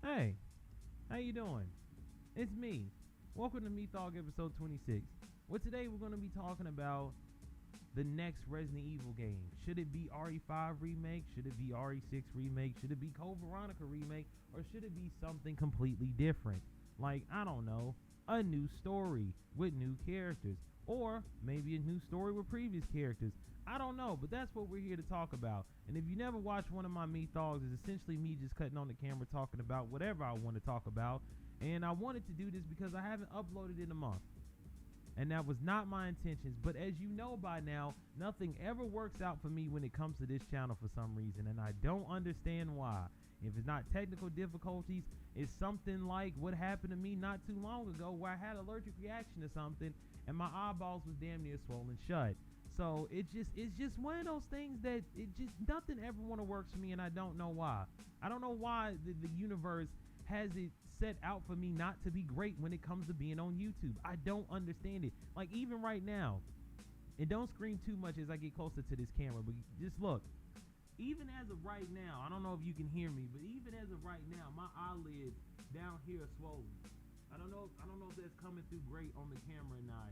Hey, how you doing? It's me. Welcome to Methough episode 26. Well, today we're going to be talking about the next Resident Evil game. Should it be RE5 remake? Should it be RE6 remake? Should it be Code Veronica remake? Or should it be something completely different? Like, I don't know, a new story with new characters. Or maybe a new story with previous characters. I don't know, but that's what we're here to talk about. And if you never watched one of my Methoghs, it's essentially me just cutting on the camera talking about whatever I want to talk about. And I wanted to do this because I haven't uploaded in a month. And that was not my intentions. But as you know by now, nothing ever works out for me when it comes to this channel for some reason. And I don't understand why. If it's not technical difficulties, it's something like what happened to me not too long ago where I had an allergic reaction to something and my eyeballs was damn near swollen shut. So it's just one of those things that nothing ever want to work for me, and I don't know why. I don't know why the universe has it set out for me not to be great when it comes to being on YouTube. I don't understand it. Like even right now, and don't scream too much as I get closer to this camera, but just look. Even as of right now, I don't know if you can hear me, but even as of right now, my eyelids down here are swollen. I don't know if that's coming through great on the camera or not,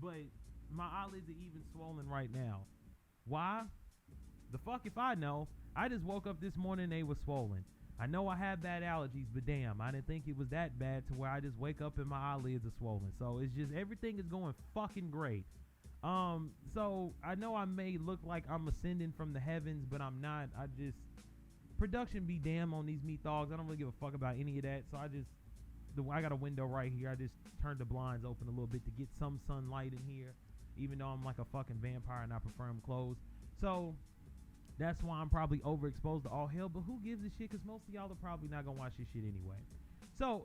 but my eyelids are even swollen right now. Why? The fuck if I know. I just woke up this morning and they were swollen. I know I have bad allergies, but damn, I didn't think it was that bad to where I just wake up and my eyelids are swollen. So it's just everything is going fucking great. So I know I may look like I'm ascending from the heavens, but I'm not. Production be damn on these Methoghs. I don't really give a fuck about any of that. So I got a window right here. I just turned the blinds open a little bit to get some sunlight in here, even though I'm like a fucking vampire and I prefer them closed. So that's why I'm probably overexposed to all hell, but who gives a shit? Because most of y'all are probably not gonna watch this shit anyway. So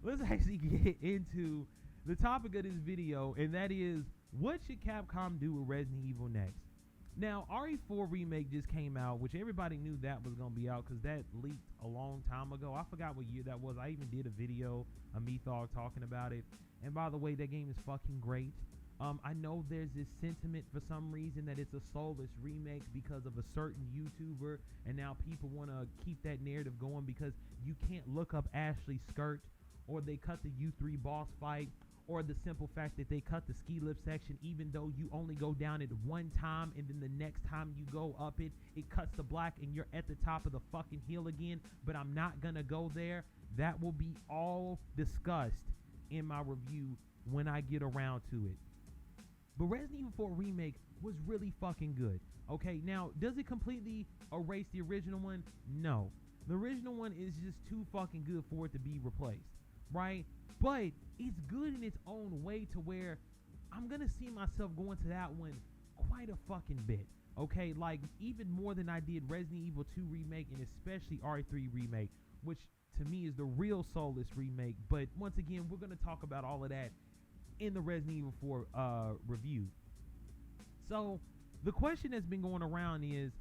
let's actually get into the topic of this video, and that is, what should Capcom do with Resident Evil next? Now, RE4 Remake just came out, which everybody knew that was going to be out because that leaked a long time ago. I forgot what year that was. I even did a video, a Methough, talking about it. And by the way, that game is fucking great. I know there's this sentiment for some reason that it's a soulless remake because of a certain YouTuber, and now people want to keep that narrative going because you can't look up Ashley's skirt, or they cut the U3 boss fight, or the simple fact that they cut the ski lift section even though you only go down it one time, and then the next time you go up it, it cuts to black and you're at the top of the fucking hill again, but I'm not gonna go there. That will be all discussed in my review when I get around to it. But Resident Evil 4 Remake was really fucking good. Okay, now, does it completely erase the original one? No. The original one is just too fucking good for it to be replaced, right? But it's good in its own way to where I'm gonna see myself going to that one quite a fucking bit. Okay, like even more than I did Resident Evil 2 Remake, and especially RE3 Remake, which to me is the real soulless remake. But once again, we're gonna talk about all of that in the Resident Evil 4 review. So the question that's been going around is,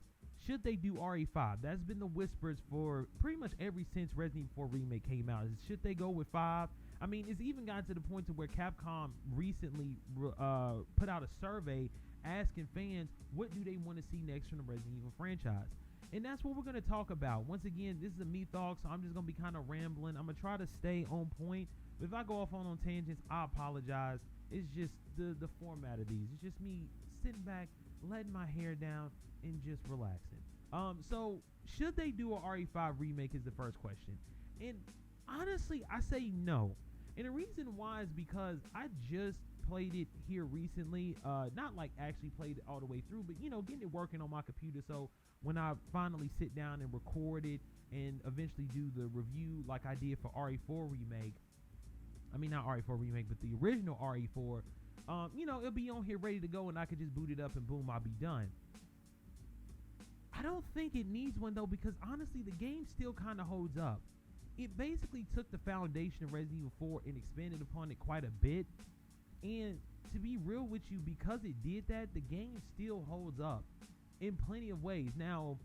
should they do RE5? That's been the whispers for pretty much ever since Resident Evil 4 Remake came out. Should they go with 5? I mean, it's even gotten to the point to where Capcom recently put out a survey asking fans what do they want to see next from the Resident Evil franchise. And that's what we're going to talk about. Once again, this is a Methough, so I'm just going to be kind of rambling. I'm going to try to stay on point. But if I go off on tangents, I apologize. It's just the format of these. It's just me sitting back, letting my hair down, and just relaxing. So should they do a RE5 remake is the first question. And honestly, I say no. And the reason why is because I just played it here recently. Not like actually played it all the way through, but you know, getting it working on my computer. So when I finally sit down and record it and eventually do the review like I did for RE4 Remake, I mean not RE4 Remake, but the original RE4, you know, it'll be on here ready to go and I could just boot it up and boom, I'll be done. I don't think it needs one though, because honestly the game still kind of holds up. It basically took the foundation of Resident Evil 4 and expanded upon it quite a bit. And to be real with you, because it did that, the game still holds up in plenty of ways. Now,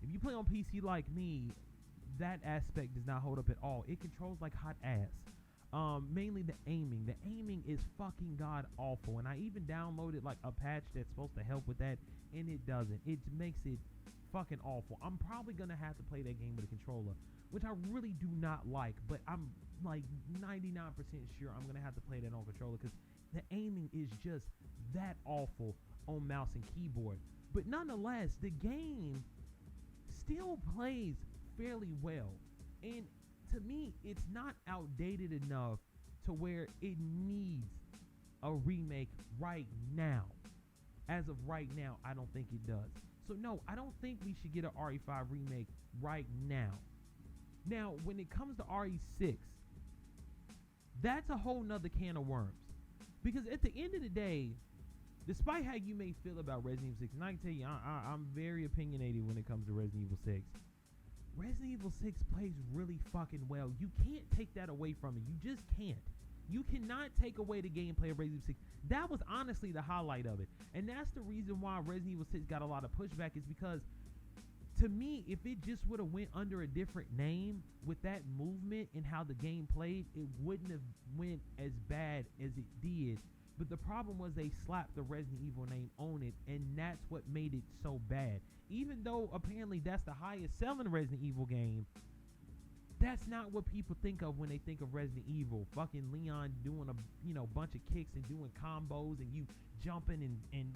if you play on PC like me, that aspect does not hold up at all. It controls like hot ass. Mainly the aiming. The aiming is fucking god awful. And I even downloaded like a patch that's supposed to help with that, and it doesn't. It makes it fucking awful. I'm probably gonna have to play that game with a controller. which I really do not like, but I'm like 99% sure I'm going to have to play that on controller because the aiming is just that awful on mouse and keyboard. But nonetheless, the game still plays fairly well. And to me, it's not outdated enough to where it needs a remake right now. As of right now, I don't think it does. So no, I don't think we should get an RE5 remake right now. Now, when it comes to RE6, that's a whole nother can of worms. Because at the end of the day, despite how you may feel about Resident Evil 6, and I can tell you, I'm very opinionated when it comes to Resident Evil 6. Resident Evil 6 plays really fucking well. You can't take that away from it. You just can't. You cannot take away the gameplay of Resident Evil 6. That was honestly the highlight of it. And that's the reason why Resident Evil 6 got a lot of pushback, is because, to me, if it just would have went under a different name with that movement and how the game played, it wouldn't have went as bad as it did. But the problem was they slapped the Resident Evil name on it, and that's what made it so bad. Even though apparently that's the highest selling Resident Evil game, that's not what people think of when they think of Resident Evil. Fucking Leon doing a bunch of kicks and doing combos, and you jumping and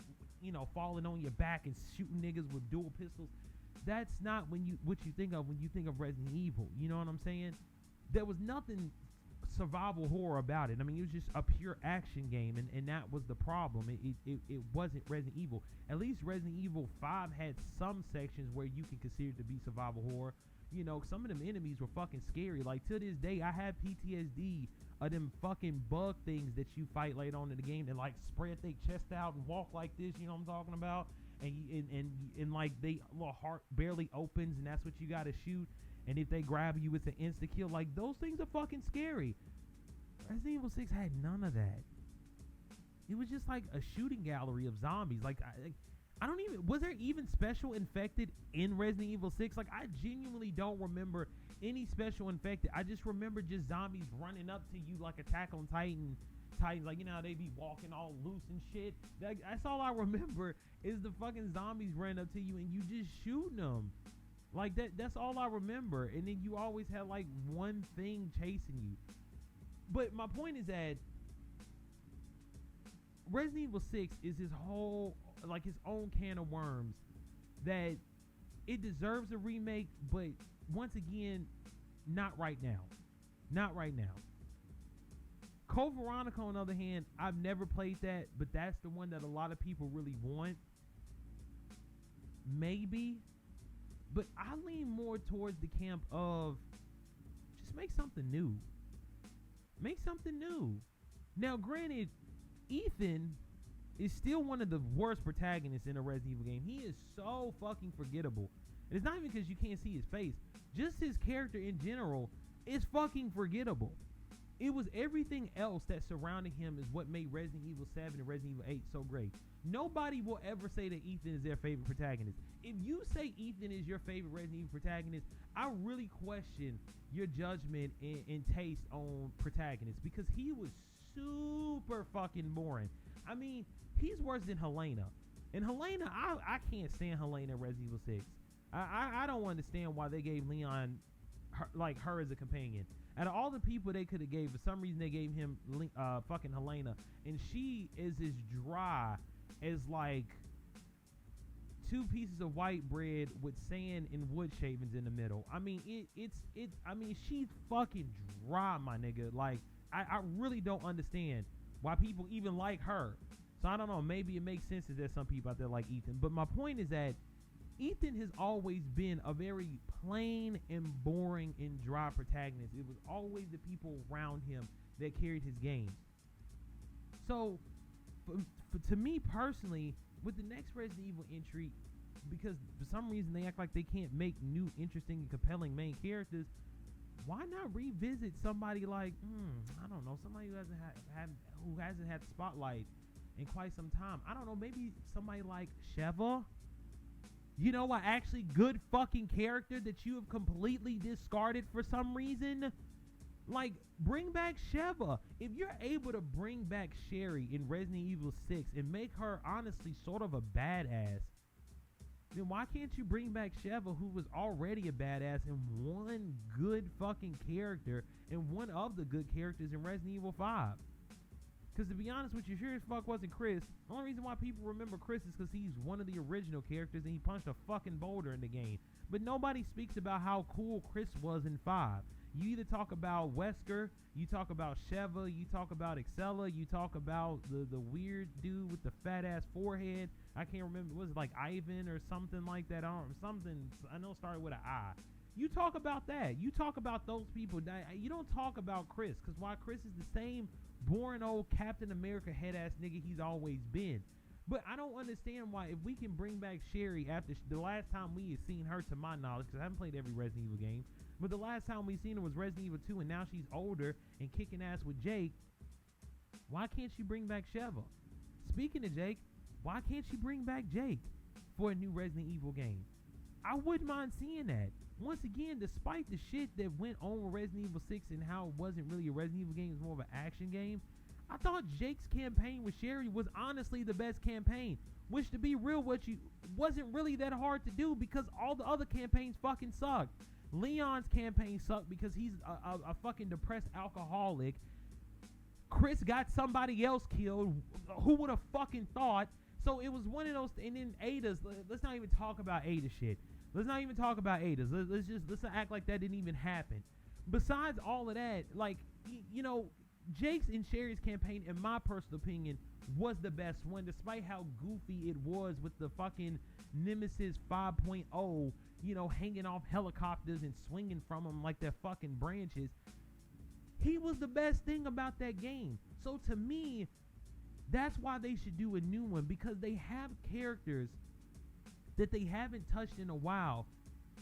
falling on your back and shooting niggas with dual pistols. That's not what you think of when you think of Resident Evil. You know what I'm saying? There was nothing survival horror about it. I mean, it was just a pure action game, and that was the problem. It wasn't Resident Evil. At least Resident Evil 5 had some sections where you can consider it to be survival horror. You know, some of them enemies were fucking scary. Like, to this day, I have PTSD of them fucking bug things that you fight later on in the game that, like, spread their chest out and walk like this, you know what I'm talking about? And like, they little heart barely opens, and that's what you gotta shoot. And if they grab you, it's an insta-kill. Like, those things are fucking scary. Resident Evil 6 had none of that. It was just like a shooting gallery of zombies. Like, I don't even... Was there even special infected in Resident Evil 6? Like, I genuinely don't remember any special infected. I just remember just zombies running up to you like Attack on Titan. Titans, like, you know how they be walking all loose and shit. That's all I remember, is the fucking zombies running up to you and you just shooting them. Like, that's all I remember. And then you always had like one thing chasing you. But my point is that Resident Evil 6 is his whole, like, his own can of worms, that it deserves a remake, but once again, not right now. Not right now. Code Veronica, on the other hand, I've never played that, but that's the one that a lot of people really want. Maybe. But I lean more towards the camp of just make something new. Make something new. Now, granted, Ethan is still one of the worst protagonists in a Resident Evil game. He is so fucking forgettable. And it's not even because you can't see his face. Just his character in general is fucking forgettable. It was everything else that surrounded him is what made Resident Evil 7 and Resident Evil 8 so great. Nobody will ever say that Ethan is their favorite protagonist. If you say Ethan is your favorite Resident Evil protagonist, I really question your judgment and taste on protagonists, because he was super fucking boring. I mean, he's worse than Helena. And Helena, I can't stand Helena in Resident Evil 6. I don't understand why they gave Leon her as a companion. Out of all the people they could have gave, for some reason they gave him fucking Helena, and she is as dry as like 2 pieces of white bread with sand and wood shavings in the middle. I mean, I mean, she's fucking dry, my nigga. Like, I really don't understand why people even like her. So I don't know, maybe it makes sense that there's some people out there like Ethan. But my point is that Ethan has always been a very plain and boring and dry protagonist. It was always the people around him that carried his game. So, to me personally, with the next Resident Evil entry, because for some reason they act like they can't make new, interesting, and compelling main characters, why not revisit somebody like, I don't know, somebody who hasn't had spotlight in quite some time? I don't know, maybe somebody like Sheva. You know, an actually good fucking character that you have completely discarded for some reason. Like, bring back Sheva. If you're able to bring back Sherry in Resident Evil 6 and make her honestly sort of a badass, then why can't you bring back Sheva, who was already a badass and one good fucking character and one of the good characters in Resident Evil 5? Because to be honest with you, sure as fuck wasn't Chris. The only reason why people remember Chris is because he's one of the original characters and he punched a fucking boulder in the game. But nobody speaks about how cool Chris was in 5. You either talk about Wesker, you talk about Sheva, you talk about Excella, you talk about the weird dude with the fat ass forehead. I can't remember, was it like Ivan or something like that? I know it started with an I. You talk about that. You talk about those people. You don't talk about Chris, because why, Chris is the same boring old Captain America head ass nigga he's always been. But I don't understand why, if we can bring back Sherry after the last time we had seen her, to my knowledge, because I haven't played every Resident Evil game, but the last time we seen her was Resident Evil 2, and now she's older and kicking ass with Jake. Why can't she bring back Sheva? Speaking of Jake, why can't she bring back Jake for a new Resident Evil game? I wouldn't mind seeing that. Once again, despite the shit that went on with Resident Evil 6 and how it wasn't really a Resident Evil game, it was more of an action game, I thought Jake's campaign with Sherry was honestly the best campaign. Which, to be real with you, wasn't really that hard to do because all the other campaigns fucking sucked. Leon's campaign sucked because he's a fucking depressed alcoholic. Chris got somebody else killed. Who would have fucking thought? So it was one of those, and then Ada's, let's not even talk about Ada shit. Let's not even talk about Ada's. Let's act like that didn't even happen. Besides all of that, like, you know, Jake's and Sherry's campaign, in my personal opinion, was the best one, despite how goofy it was with the fucking Nemesis 5.0, you know, hanging off helicopters and swinging from them like they're fucking branches. He was the best thing about that game. So to me, that's why they should do a new one, because they have characters that they haven't touched in a while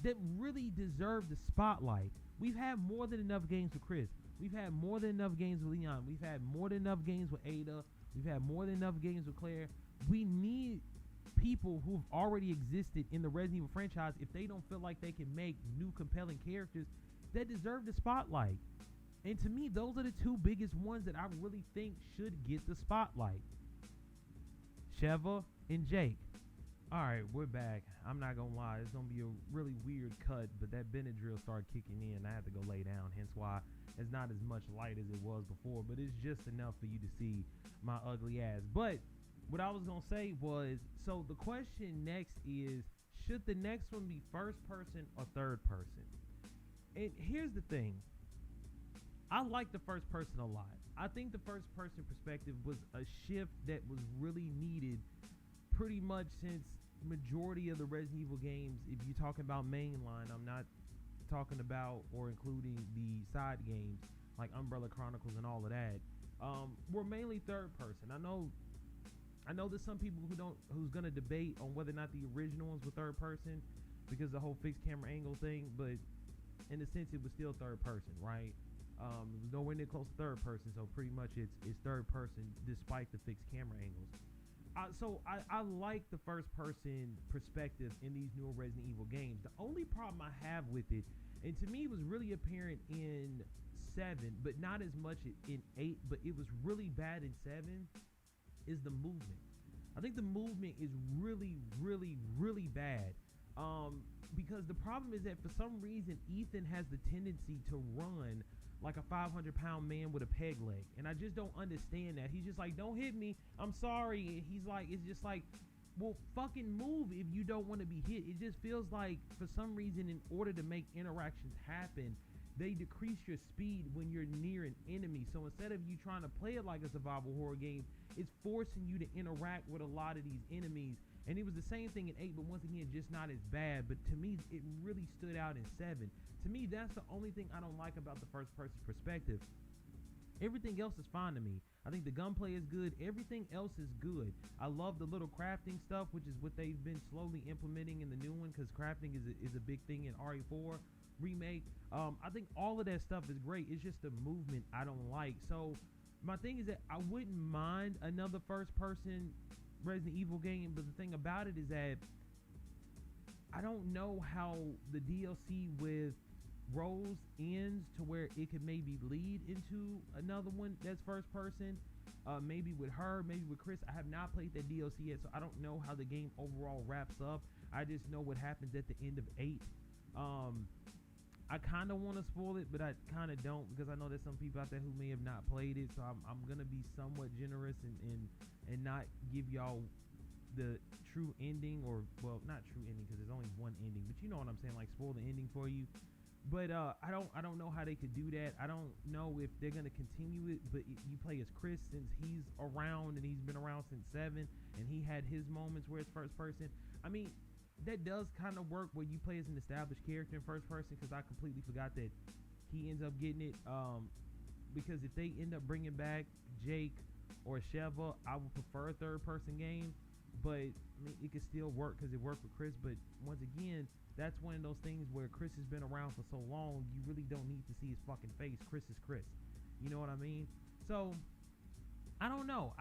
that really deserve the spotlight. We've had more than enough games with Chris. We've had more than enough games with Leon. We've had more than enough games with Ada. We've had more than enough games with Claire. We need people who've already existed in the Resident Evil franchise, if they don't feel like they can make new compelling characters that deserve the spotlight. And to me, those are the two biggest ones that I really think should get the spotlight. Sheva and Jake. Alright, we're back. I'm not gonna lie, it's gonna be a really weird cut, but that Benadryl started kicking in. I had to go lay down, hence why it's not as much light as it was before, but it's just enough for you to see my ugly ass. But what I was gonna say was, so the question next is, should the next one be first person or third person? And here's the thing. I like the first person a lot. I think the first person perspective was a shift that was really needed pretty much since majority of the Resident Evil games, if you're talking about mainline, I'm not talking about or including the side games like Umbrella Chronicles and all of that, were mainly third person. I know there's some people who's gonna debate on whether or not the original ones were third person because the whole fixed camera angle thing, but in a sense it was still third person, right? It was nowhere near close to third person, so pretty much it's third person despite the fixed camera angles. So I like the first person perspective in these newer Resident Evil games. The only problem I have with it, and to me it was really apparent in 7, but not as much in 8, but it was really bad in 7, is the movement. I think the movement is really, really, really bad. Because the problem is that for some reason Ethan has the tendency to run like a 500-pound man with a peg leg, and I just don't understand that. He's just like, don't hit me, I'm sorry. And he's like, it's just like, well, fucking move if you don't want to be hit. It just feels like for some reason, in order to make interactions happen, they decrease your speed when you're near an enemy. So instead of you trying to play it like a survival horror game, it's forcing you to interact with a lot of these enemies. And it was the same thing in 8, but once again, just not as bad. But to me, it really stood out in 7. To me, that's the only thing I don't like about the first person perspective. Everything else is fine to me. I think the gunplay is good. Everything else is good. I love the little crafting stuff, which is what they've been slowly implementing in the new one, because crafting is a big thing in RE4 Remake. I think all of that stuff is great. It's just the movement I don't like. So my thing is that I wouldn't mind another first person Resident Evil game, but the thing about it is that I don't know how the DLC with Rose ends to where it could maybe lead into another one that's first person. maybe with her, maybe with Chris. I have not played that DLC yet, so I don't know how the game overall wraps up. I just know what happens at the end of 8. I kind of want to spoil it, but I kind of don't, because I know there's some people out there who may have not played it, so I'm going to be somewhat generous and not give y'all the true ending, or, well, not true ending, because there's only one ending, but you know what I'm saying, like spoil the ending for you. But I don't know how they could do that. I don't know if they're going to continue it, but you play as Chris since he's around, and he's been around since 7, and he had his moments where it's first person. I mean, that does kind of work where you play as an established character in first person, because I completely forgot that he ends up getting it. Because if they end up bringing back Jake or Sheva, I would prefer a third person game, but I mean, it could still work because it worked with Chris. But once again, that's one of those things where Chris has been around for so long, you really don't need to see his fucking face. Chris is Chris. You know what I mean? So I don't know.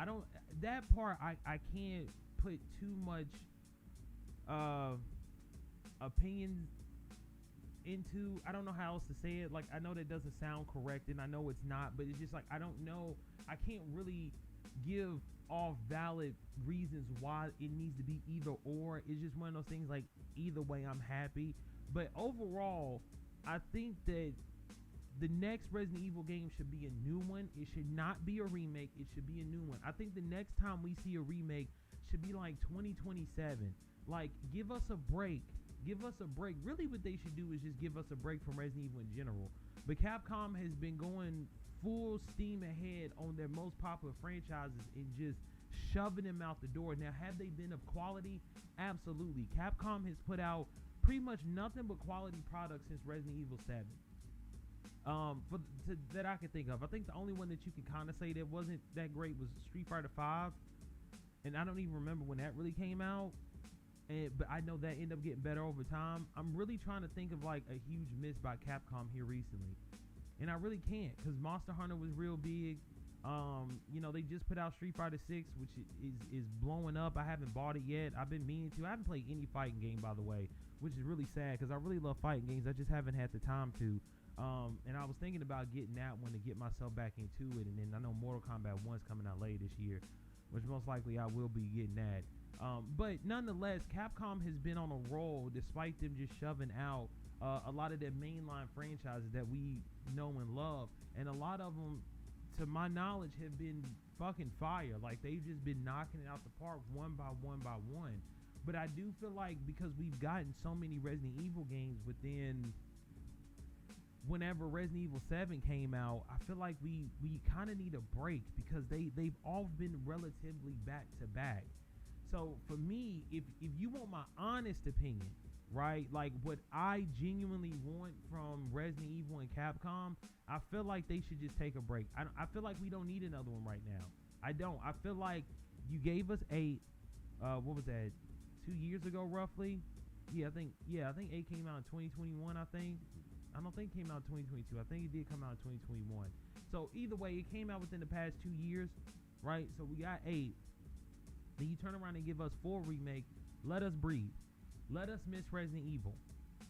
That part I can't put too much opinions into. I don't know how else to say it. Like, I know that doesn't sound correct, and I know it's not, but it's just like, I don't know. I can't really give off valid reasons why it needs to be either or. It's just one of those things, like, either way I'm happy. But overall, I think that the next Resident Evil game should be a new one. It should not be a remake. It should be a new one. I think the next time we see a remake should be like 2027. Like, give us a break. Give us a break. Really, what they should do is just give us a break from Resident Evil in general. But Capcom has been going full steam ahead on their most popular franchises and just shoving them out the door. Now, have they been of quality? Absolutely. Capcom has put out pretty much nothing but quality products since Resident Evil 7. That I can think of. I think the only one that you can kind of say that wasn't that great was Street Fighter 5. And I don't even remember when that really came out. But I know that ended up getting better over time. I'm really trying to think of like a huge miss by Capcom here recently, and I really can't, because Monster Hunter was real big. You know, they just put out Street Fighter 6, which is blowing up. I haven't bought it yet. I've been meaning to. I haven't played any fighting game, by the way, which is really sad, because I really love fighting games. I just haven't had the time to. And I was thinking about getting that one to get myself back into it. And then I know Mortal Kombat 1's coming out later this year, which most likely I will be getting that. But nonetheless, Capcom has been on a roll, despite them just shoving out a lot of their mainline franchises that we know and love. And a lot of them, to my knowledge, have been fucking fire. Like, they've just been knocking it out the park one by one by one. But I do feel like, because we've gotten so many Resident Evil games within whenever Resident Evil 7 came out, I feel like we kind of need a break, because they've all been relatively back to back. So for me, if you want my honest opinion, right, like what I genuinely want from Resident Evil and Capcom, I feel like they should just take a break. I feel like we don't need another one right now. I don't. I feel like you gave us 8, what was that, 2 years ago roughly? I think 8 came out in 2021, I think. I don't think it came out in 2022. I think it did come out in 2021. So either way, it came out within the past 2 years, right? So we got 8. Then you turn around and give us 4 remake. Let us breathe. Let us miss Resident Evil.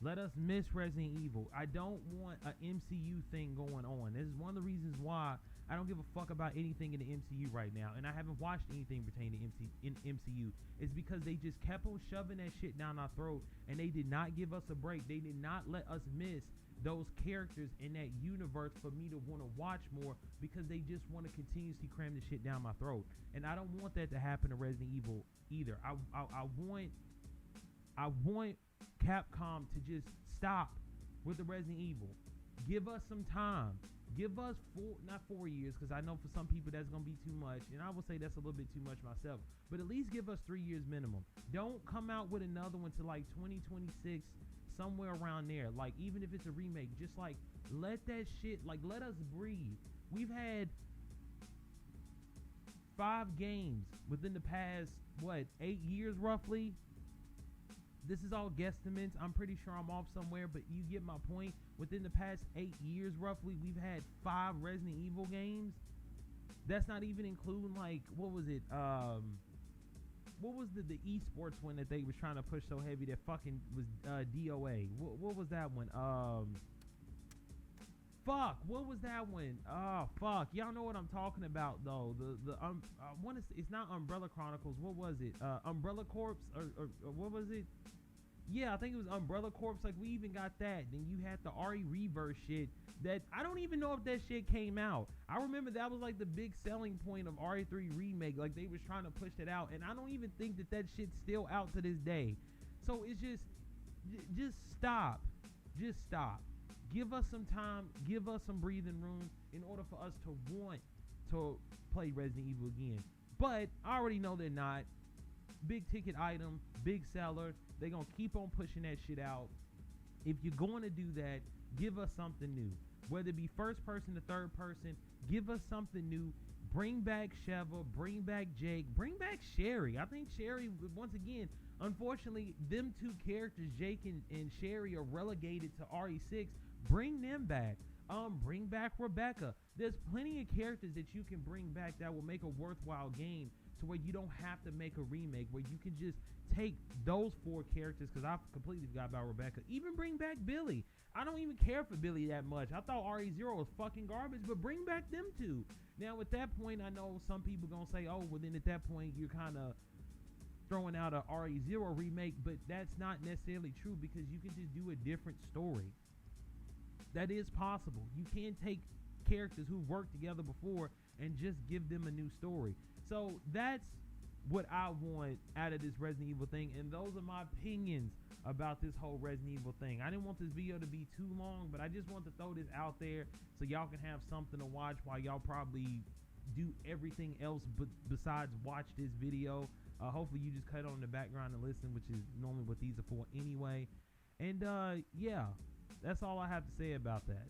Let us miss Resident Evil. I don't want an MCU thing going on. This is one of the reasons why I don't give a fuck about anything in the MCU right now. And I haven't watched anything pertaining to MCU. It's because they just kept on shoving that shit down our throat, and they did not give us a break. They did not let us miss those characters in that universe for me to want to watch more, because they just want to continuously cram the shit down my throat. And I don't want that to happen to Resident Evil either. I want Capcom to just stop with the Resident Evil. Give us some time. Give us not 4 years, because I know for some people that's going to be too much, and I will say that's a little bit too much myself, but at least give us 3 years minimum. Don't come out with another one to like 2026, somewhere around there. Like, even if it's a remake, just like let that shit, like, let us breathe. We've had 5 games within the past 8 years roughly. This is all guesstimates. I'm pretty sure I'm off somewhere, but you get my point. Within the past 8 years roughly, we've had 5 Resident Evil games. That's not even including, like, what was it, what was the esports one that they was trying to push so heavy that fucking was DOA? What was that one? Fuck, what was that one? Oh, fuck. Y'all know what I'm talking about, though. It's not Umbrella Chronicles. What was it? Umbrella Corps? Or what was it? Yeah, I think it was Umbrella Corps. Like, we even got that. Then you had the RE Reverse shit that I don't even know if that shit came out. I remember that was like the big selling point of RE3 Remake. Like, they was trying to push that out. And I don't even think that shit's still out to this day. So it's just stop. Just stop. Give us some time. Give us some breathing room in order for us to want to play Resident Evil again. But I already know they're not. Big ticket item, big seller. They're going to keep on pushing that shit out. If you're going to do that, give us something new. Whether it be first person to third person, give us something new. Bring back Sheva, bring back Jake, bring back Sherry. I think Sherry, once again, unfortunately, them two characters, Jake and Sherry, are relegated to RE6. Bring them back. Bring back Rebecca. There's plenty of characters that you can bring back that will make a worthwhile game to where you don't have to make a remake, where you can just take those 4 characters, because I completely forgot about Rebecca. Even bring back Billy. I don't even care for Billy that much. I thought RE0 was fucking garbage, but bring back them two. Now, at that point, I know some people going to say, oh, well, then at that point, you're kind of throwing out a RE0 remake, but that's not necessarily true, because you can just do a different story. That is possible. You can take characters who've worked together before and just give them a new story. So that's what I want out of this Resident Evil thing, and those are my opinions about this whole Resident Evil thing. I didn't want this video to be too long, but I just want to throw this out there so y'all can have something to watch while y'all probably do everything else besides watch this video. Hopefully you just cut on in the background and listen, which is normally what these are for anyway. And yeah, that's all I have to say about that.